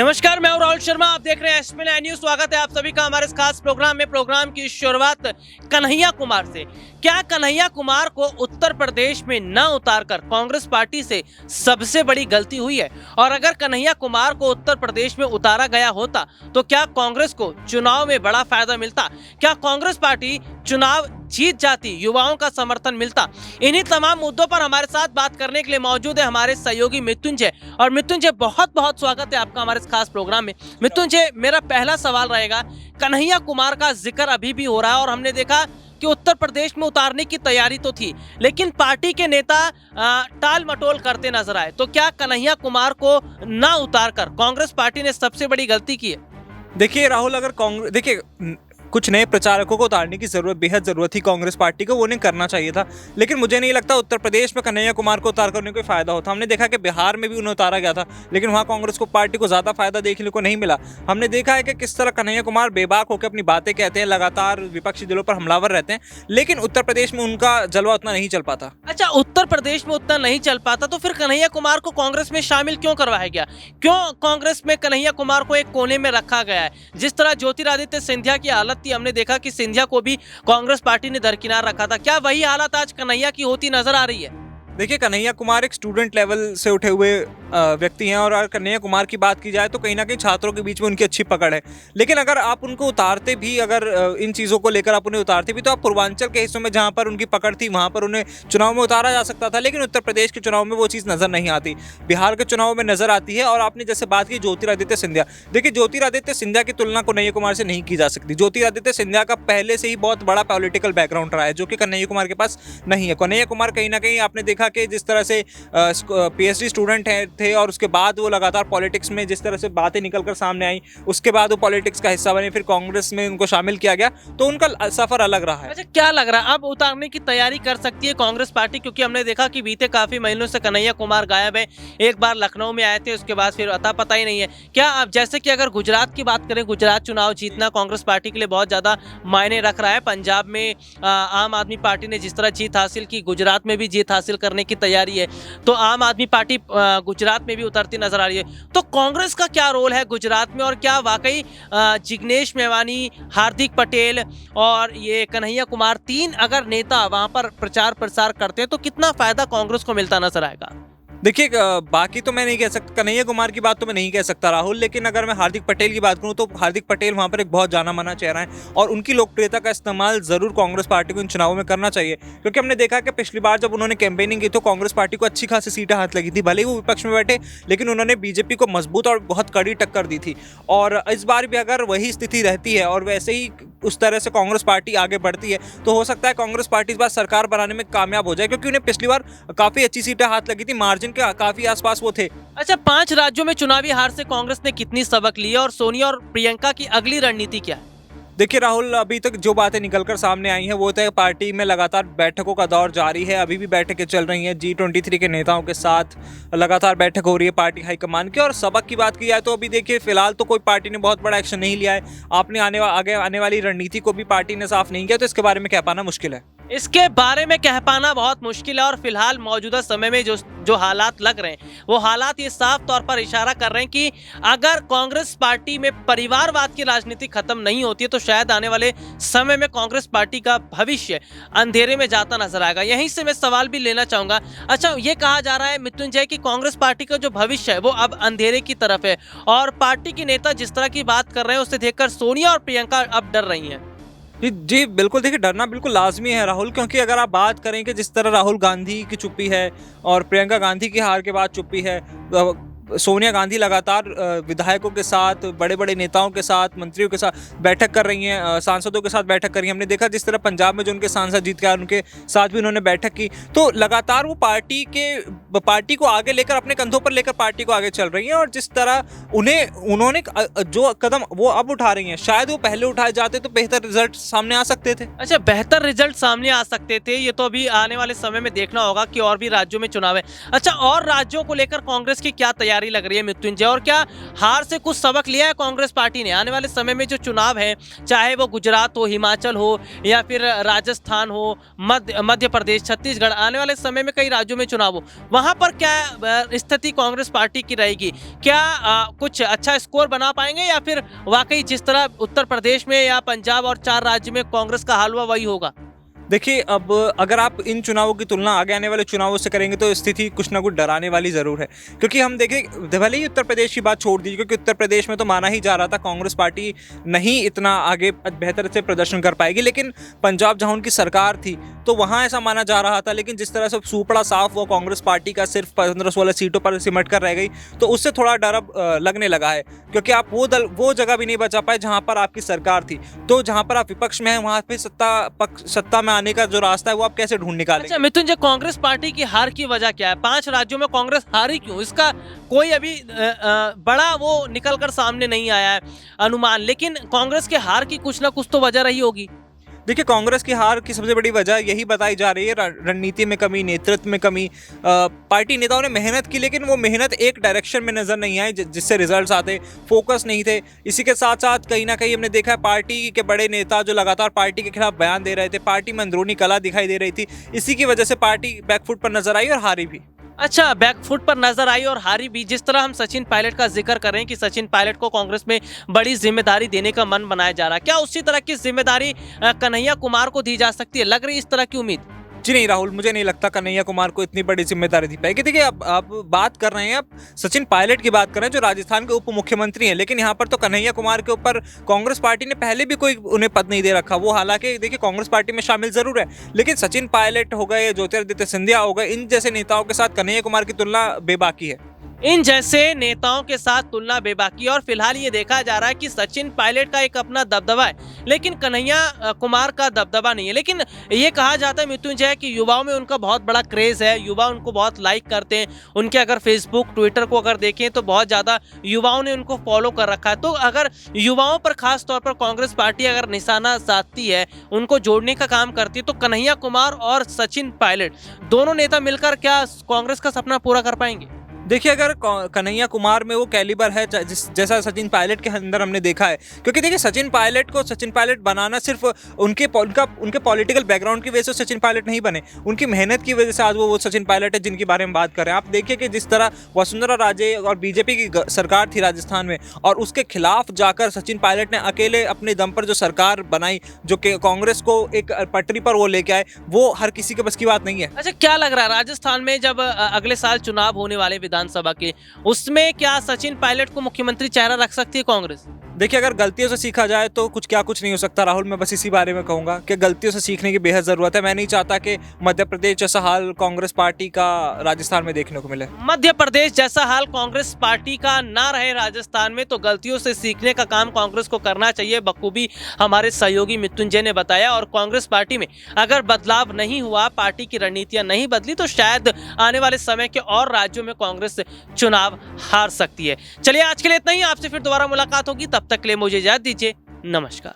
नमस्कार, मैं हूं राहुल शर्मा। आप देख रहे हैं एसपी नाइन न्यूज। स्वागत है आप सभी का हमारे इस खास प्रोग्राम में। प्रोग्राम की शुरुआत कन्हैया कुमार से। क्या कन्हैया कुमार को उत्तर प्रदेश में न उतारकर कांग्रेस पार्टी से सबसे बड़ी गलती हुई है? और अगर कन्हैया कुमार को उत्तर प्रदेश में उतारा गया होता तो क्या कांग्रेस को चुनाव में बड़ा फायदा मिलता? क्या कांग्रेस पार्टी चुनाव जीत जाती? युवाओं का समर्थन मिलता? इन्हीं तमाम मुद्दों पर हमारे साथ बात करने के लिए मौजूद है हमारे सहयोगी मृत्युंजय। और मृत्युंजय, बहुत बहुत स्वागत है आपका हमारे इस खास प्रोग्राम में। मृत्युंजय, मेरा पहला सवाल रहेगा, कन्हैया कुमार का जिक्र अभी भी हो रहा है और हमने देखा कि उत्तर प्रदेश में उतारने की तैयारी तो थी, लेकिन पार्टी के नेता टाल मटोल करते नजर आए। तो क्या कन्हैया कुमार को ना उतारकर कांग्रेस पार्टी ने सबसे बड़ी गलती की है? देखिए राहुल, अगर कांग्रेस कुछ नए प्रचारकों को उतारने की बेहद जरूरत थी कांग्रेस पार्टी को, वो उन्हें करना चाहिए था। लेकिन मुझे नहीं लगता उत्तर प्रदेश में कन्हैया कुमार को उतार कर उन्हें कोई फायदा होता। हमने देखा कि बिहार में भी उन्हें उतारा गया था, लेकिन वहाँ कांग्रेस को पार्टी को ज्यादा फायदा देखने को नहीं मिला। हमने देखा है कि किस तरह कन्हैया कुमार बेबाक होकर अपनी बातें कहते हैं, लगातार विपक्षी दलों पर हमलावर रहते हैं, लेकिन उत्तर प्रदेश में उनका जलवा उतना नहीं चल पाता। अच्छा, उत्तर प्रदेश में उतना नहीं चल पाता तो फिर कन्हैया कुमार को कांग्रेस में शामिल क्यों करवाया गया? क्यों कांग्रेस में कन्हैया कुमार को एक कोने में रखा गया है? जिस तरह ज्योतिरादित्य सिंधिया की हालत थी, हमने देखा कि सिंधिया को भी कांग्रेस पार्टी ने दरकिनार रखा था। क्या वही हालत आज कन्हैया की होती नजर आ रही है? देखिए, कन्हैया कुमार एक स्टूडेंट लेवल से उठे हुए व्यक्ति हैं, और अगर कन्हैया कुमार की बात की जाए तो कहीं ना कहीं छात्रों के बीच में उनकी अच्छी पकड़ है। लेकिन अगर आप उनको उतारते भी, अगर इन चीज़ों को लेकर आप उन्हें उतारते भी, तो आप पूर्वांचल के हिस्सों में जहाँ पर उनकी पकड़ थी वहाँ पर उन्हें चुनाव में उतारा जा सकता था। लेकिन उत्तर प्रदेश के चुनाव में वो चीज़ नज़र नहीं आती, बिहार के चुनाव में नजर आती है। और आपने जैसे बात की ज्योतिरादित्य सिंधिया, देखिए ज्योतिरादित्य सिंधिया की तुलना कन्हैया कुमार से नहीं की जा सकती। ज्योतिरादित्य सिंधिया का पहले से ही बहुत बड़ा पॉलिटिकल बैकग्राउंड रहा है, जो कि कन्हैया कुमार के पास नहीं है। कन्हैया कुमार कहीं ना कहीं आपने देखा कि जिस तरह से पीएचडी स्टूडेंट थे और उसके बाद वो लगातार पॉलिटिक्स में जिस तरह से बातें निकलकर सामने आई, उसके बाद वो पॉलिटिक्स का हिस्सा बने, फिर कांग्रेस में उनको शामिल किया गया, तो उनका सफर अलग रहा है। अच्छा, क्या लग रहा है अब उतारने की तैयारी कर सकती है कांग्रेस पार्टी? क्योंकि हमने देखा कि बीते काफी महीनों से कन्हैया कुमार गायब है। एक बार लखनऊ में आए थे, उसके बाद फिर अता पता ही नहीं है। क्या अब जैसे कि अगर गुजरात की बात करें, गुजरात चुनाव जीतना कांग्रेस पार्टी के लिए बहुत ज्यादा मायने रख रहा है। पंजाब में आम आदमी पार्टी ने जिस तरह जीत हासिल की, गुजरात में भी जीत हासिल करने की तैयारी है, तो आम आदमी पार्टी गुजरात में भी उतरती नजर आ रही है। तो कांग्रेस का क्या रोल है गुजरात में? और क्या वाकई जिग्नेश मेवानी, हार्दिक पटेल और ये कन्हैया कुमार, तीन अगर नेता वहां पर प्रचार प्रसार करते हैं तो कितना फायदा कांग्रेस को मिलता नजर आएगा? देखिए, बाकी तो मैं नहीं कह सकता, कन्हैया कुमार की बात तो मैं नहीं कह सकता राहुल, लेकिन अगर मैं हार्दिक पटेल की बात करूं तो हार्दिक पटेल वहां पर एक बहुत जाना माना चेहरा है, और उनकी लोकप्रियता का इस्तेमाल जरूर कांग्रेस पार्टी को इन चुनावों में करना चाहिए। क्योंकि हमने देखा कि पिछली बार जब उन्होंने कैंपेनिंग की तो कांग्रेस पार्टी को अच्छी खासी सीटें हाथ लगी थी, भले ही वो विपक्ष में बैठे, लेकिन उन्होंने बीजेपी को मजबूत और बहुत कड़ी टक्कर दी थी। और इस बार भी अगर वही स्थिति रहती है और वैसे ही उस तरह से कांग्रेस पार्टी आगे बढ़ती है, तो हो सकता है कांग्रेस पार्टी इस बार सरकार बनाने में कामयाब हो जाए, क्योंकि उन्हें पिछली बार काफी अच्छी सीटें हाथ लगी थी, मार्जिन के काफी आसपास वो थे। अच्छा, 5 राज्यों में चुनावी हार से कांग्रेस ने कितनी सबक ली है और सोनिया और प्रियंका की अगली रणनीति क्या है? देखिए राहुल, अभी तक जो बातें निकलकर सामने आई हैं वो तो पार्टी में लगातार बैठकों का दौर जारी है। अभी भी बैठकें चल रही हैं, G23 के नेताओं के साथ लगातार बैठक हो रही है पार्टी हाईकमान की। और सबक की बात की जाए तो अभी देखिए फिलहाल तो कोई पार्टी ने बहुत बड़ा एक्शन नहीं लिया है। आपने आगे आने वाली रणनीति को भी पार्टी ने साफ नहीं किया, तो इसके बारे में कह पाना मुश्किल है। इसके बारे में कह पाना बहुत मुश्किल है। और फिलहाल मौजूदा समय में जो हालात लग रहे हैं, वो हालात ये साफ तौर पर इशारा कर रहे हैं कि अगर कांग्रेस पार्टी में परिवारवाद की राजनीति खत्म नहीं होती है तो शायद आने वाले समय में कांग्रेस पार्टी का भविष्य अंधेरे में जाता नजर आएगा। यहीं से मैं सवाल भी लेना चाहूंगा। अच्छा, ये कहा जा रहा है मृत्युंजय कि कांग्रेस पार्टी का जो भविष्य है वो अब अंधेरे की तरफ है, और पार्टी के नेता जिस तरह की बात कर रहे हैं उसे देखकर सोनिया और प्रियंका अब डर रही हैं। जी बिल्कुल, देखिए डरना बिल्कुल लाजमी है राहुल, क्योंकि अगर आप बात करें कि जिस तरह राहुल गांधी की चुप्पी है और प्रियंका गांधी की हार के बाद चुप्पी है, सोनिया गांधी लगातार विधायकों के साथ, बड़े बड़े नेताओं के साथ, मंत्रियों के साथ बैठक कर रही हैं, सांसदों के साथ बैठक कर रही हैं। हमने देखा जिस तरह पंजाब में जो उनके सांसद जीत के आए उनके साथ भी उन्होंने बैठक की, तो लगातार वो पार्टी को आगे लेकर, अपने कंधों पर लेकर पार्टी को आगे चल रही हैं। और जिस तरह उन्होंने जो कदम वो अब उठा रही हैं, शायद वो पहले उठाए जाते तो बेहतर रिजल्ट सामने आ सकते थे। अच्छा, बेहतर रिजल्ट सामने आ सकते थे, ये तो अभी आने वाले समय में देखना होगा कि और भी राज्यों में चुनाव है। अच्छा, और राज्यों को लेकर कांग्रेस की क्या तैयारी तैयारी लग रही है मृत्युंजय, और क्या हार से कुछ सबक लिया है कांग्रेस पार्टी ने? आने वाले समय में जो चुनाव है, चाहे वो गुजरात हो, हिमाचल हो या फिर राजस्थान हो, मध्य प्रदेश, छत्तीसगढ़, आने वाले समय में कई राज्यों में चुनाव हो, वहां पर क्या स्थिति कांग्रेस पार्टी की रहेगी? क्या कुछ अच्छा स्कोर बना पाएंगे या फिर वाकई जिस तरह उत्तर प्रदेश में या पंजाब और 4 राज्य में कांग्रेस का हाल हुआ वही होगा? देखिए, अब अगर आप इन चुनावों की तुलना आगे आने वाले चुनावों से करेंगे तो स्थिति कुछ ना कुछ डराने वाली ज़रूर है, क्योंकि हम देखें, भले ही उत्तर प्रदेश की बात छोड़ दीजिए, क्योंकि उत्तर प्रदेश में तो माना ही जा रहा था कांग्रेस पार्टी नहीं इतना आगे बेहतर से प्रदर्शन कर पाएगी, लेकिन पंजाब जहाँ उनकी सरकार थी तो वहाँ ऐसा माना जा रहा था। लेकिन जिस तरह से सूपड़ा साफ हुआ कांग्रेस पार्टी का, सिर्फ 15-16 सीटों पर सिमट कर रह गई, तो उससे थोड़ा डर अब लगने लगा है, क्योंकि आप वो जगह भी नहीं बचा पाए जहाँ पर आपकी सरकार थी। तो जहाँ पर आप विपक्ष में हैं वहाँ पे सत्ता में आने का जो रास्ता है वो आप कैसे ढूंढ निकालेंगे? अच्छा मृत्युंजय, कांग्रेस पार्टी की हार की वजह क्या है? 5 राज्यों में कांग्रेस हारी क्यों? इसका कोई अभी बड़ा वो निकल कर सामने नहीं आया है अनुमान, लेकिन कांग्रेस के हार की कुछ ना कुछ तो वजह रही होगी। देखिए, कांग्रेस की हार की सबसे बड़ी वजह यही बताई जा रही है, रणनीति में कमी, नेतृत्व में कमी। पार्टी नेताओं ने मेहनत की, लेकिन वो मेहनत एक डायरेक्शन में नजर नहीं आई जिससे रिजल्ट्स आते, फोकस नहीं थे। इसी के साथ साथ कहीं ना कहीं हमने देखा है पार्टी के बड़े नेता जो लगातार पार्टी के खिलाफ बयान दे रहे थे, पार्टी में अंदरूनी कला दिखाई दे रही थी, इसी की वजह से पार्टी बैकफुट पर नजर आई और हारी भी। अच्छा, बैकफुट पर नजर आई और हारी भी। जिस तरह हम सचिन पायलट का जिक्र कर रहे हैं कि सचिन पायलट को कांग्रेस में बड़ी जिम्मेदारी देने का मन बनाया जा रहा है, क्या उसी तरह की जिम्मेदारी कन्हैया कुमार को दी जा सकती है? लग रही इस तरह की उम्मीद? जी नहीं राहुल, मुझे नहीं लगता कन्हैया कुमार को इतनी बड़ी जिम्मेदारी दी पाएगी। देखिए, आप बात कर रहे हैं, आप सचिन पायलट की बात कर रहे हैं जो राजस्थान के उप मुख्यमंत्री हैं, लेकिन यहाँ पर तो कन्हैया कुमार के ऊपर कांग्रेस पार्टी ने पहले भी कोई उन्हें पद नहीं दे रखा। वो हालांकि देखिए कांग्रेस पार्टी में शामिल जरूर है, लेकिन सचिन पायलट हो गए, ज्योतिरादित्य सिंधिया हो गए, इन जैसे नेताओं के साथ कन्हैया कुमार की तुलना बेबाकी है। इन जैसे नेताओं के साथ तुलना बेबाकी। और फिलहाल ये देखा जा रहा है कि सचिन पायलट का एक अपना दबदबा है, लेकिन कन्हैया कुमार का दबदबा नहीं है। लेकिन ये कहा जाता है मृत्युंजय कि युवाओं में उनका बहुत बड़ा क्रेज है, युवा उनको बहुत लाइक करते हैं। उनके अगर फेसबुक, ट्विटर को अगर देखें तो बहुत ज़्यादा युवाओं ने उनको फॉलो कर रखा है। तो अगर युवाओं पर खास तौर पर कांग्रेस पार्टी अगर निशाना साधती है, उनको जोड़ने का काम करती है, तो कन्हैया कुमार और सचिन पायलट दोनों नेता मिलकर क्या कांग्रेस का सपना पूरा कर पाएंगे? देखिए, अगर कन्हैया कुमार में वो कैलिबर है जैसा सचिन पायलट के अंदर हमने देखा है, क्योंकि देखिए सचिन पायलट को सचिन पायलट बनाना सिर्फ उनके पॉलिटिकल बैकग्राउंड की वजह से सचिन पायलट नहीं बने, उनकी मेहनत की वजह से आज वो सचिन पायलट है जिनके बारे में बात कर रहे हैं। आप देखिए कि जिस तरह वसुंधरा राजे और बीजेपी की सरकार थी राजस्थान में, और उसके खिलाफ जाकर सचिन पायलट ने अकेले अपने दम पर जो सरकार बनाई, जो कि कांग्रेस को एक पटरी पर वो लेके आए, वो हर किसी के बस की बात नहीं है। अच्छा, क्या लग रहा है राजस्थान में जब अगले साल चुनाव होने वाले विधानसभा के, उसमें क्या सचिन पायलट को मुख्यमंत्री चेहरा रख सकती है कांग्रेस? देखिए, अगर गलतियों से सीखा जाए तो कुछ नहीं हो सकता राहुल। मैं बस इसी बारे में कहूंगा कि गलतियों से सीखने की बेहद जरूरत है। मैं नहीं चाहता कि मध्य प्रदेश जैसा हाल कांग्रेस पार्टी का राजस्थान में देखने को मिले। मध्य प्रदेश जैसा हाल कांग्रेस पार्टी का ना रहे राजस्थान में, तो गलतियों से सीखने का काम कांग्रेस को करना चाहिए, बखूबी हमारे सहयोगी मृत्युंजय ने बताया। और कांग्रेस पार्टी में अगर बदलाव नहीं हुआ, पार्टी की रणनीतियां नहीं बदली, तो शायद आने वाले समय के और राज्यों में कांग्रेस चुनाव हार सकती है। चलिए, आज के लिए इतना ही। आपसे फिर दोबारा मुलाकात होगी, तब तक के लिए मुझे इजाजत दीजिए। नमस्कार।